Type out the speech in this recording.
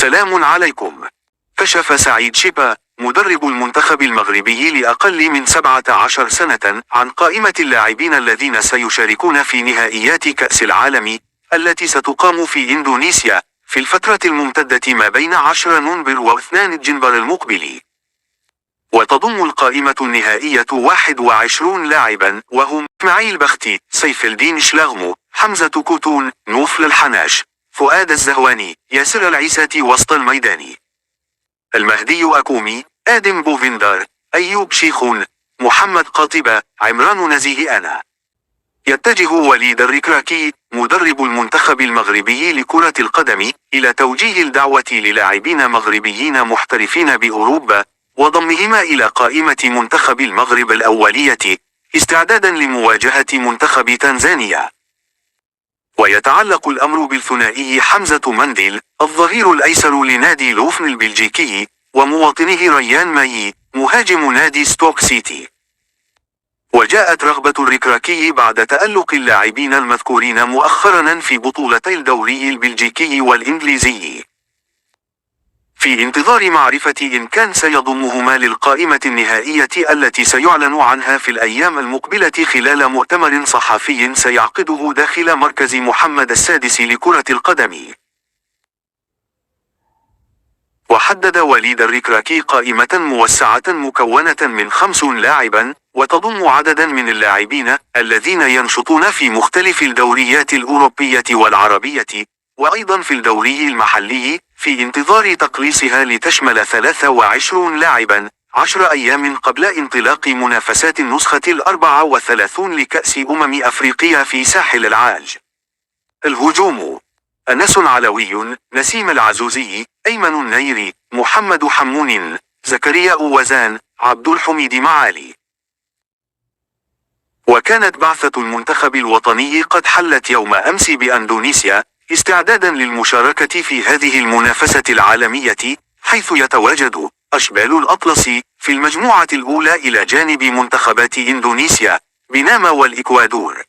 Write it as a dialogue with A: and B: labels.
A: سلام عليكم. كشف سعيد شيبا مدرب المنتخب المغربي لأقل من 17 سنة عن قائمة اللاعبين الذين سيشاركون في نهائيات كأس العالم التي ستقام في إندونيسيا في الفترة الممتدة ما بين 10 نوفمبر و2 دجنبر المقبل. وتضم القائمة النهائية 21 لاعبا، وهم إسماعيل بختي، سيف الدين شلاغمو، حمزة كوتون، نوفل الحناش، فؤاد الزهواني، ياسر العيساتي وسط الميدان، المهدي أكومي، آدم بوفيندر، أيوب شيخون، محمد قاطبة، عمران نزيه أنا. يتجه وليد الركراكي مدرب المنتخب المغربي لكرة القدم إلى توجيه الدعوة للاعبين مغربيين محترفين بأوروبا وضمهما إلى قائمة منتخب المغرب الأولية استعدادا لمواجهة منتخب تنزانيا. ويتعلق الأمر بالثنائي حمزة منديل الظهير الأيسر لنادي لوفن البلجيكي ومواطنه ريان مايي مهاجم نادي ستوك سيتي. وجاءت رغبة الركراكي بعد تألق اللاعبين المذكورين مؤخرا في بطولتي الدوري البلجيكي والإنجليزي، في انتظار معرفة إن كان سيضمهما للقائمة النهائية التي سيعلن عنها في الأيام المقبلة خلال مؤتمر صحفي سيعقده داخل مركز محمد السادس لكرة القدم. وحدد وليد الركراكي قائمة موسعة مكونة من 50 لاعبا، وتضم عددا من اللاعبين الذين ينشطون في مختلف الدوريات الأوروبية والعربية، وأيضا في الدوري المحلي، في انتظار تقليصها لتشمل 23 لاعبا 10 أيام قبل انطلاق منافسات النسخة 34 لكأس أفريقيا في ساحل العاج. الهجوم: أنس علوي، نسيم العزوزي، أيمن النيري، محمد حمون، زكريا وزان، عبد الحميد معالي. وكانت بعثة المنتخب الوطني قد حلت يوم أمس بأندونيسيا استعدادا للمشاركة في هذه المنافسة العالمية، حيث يتواجد أشبال الأطلس في المجموعة الأولى إلى جانب منتخبات إندونيسيا، بنما والإكوادور.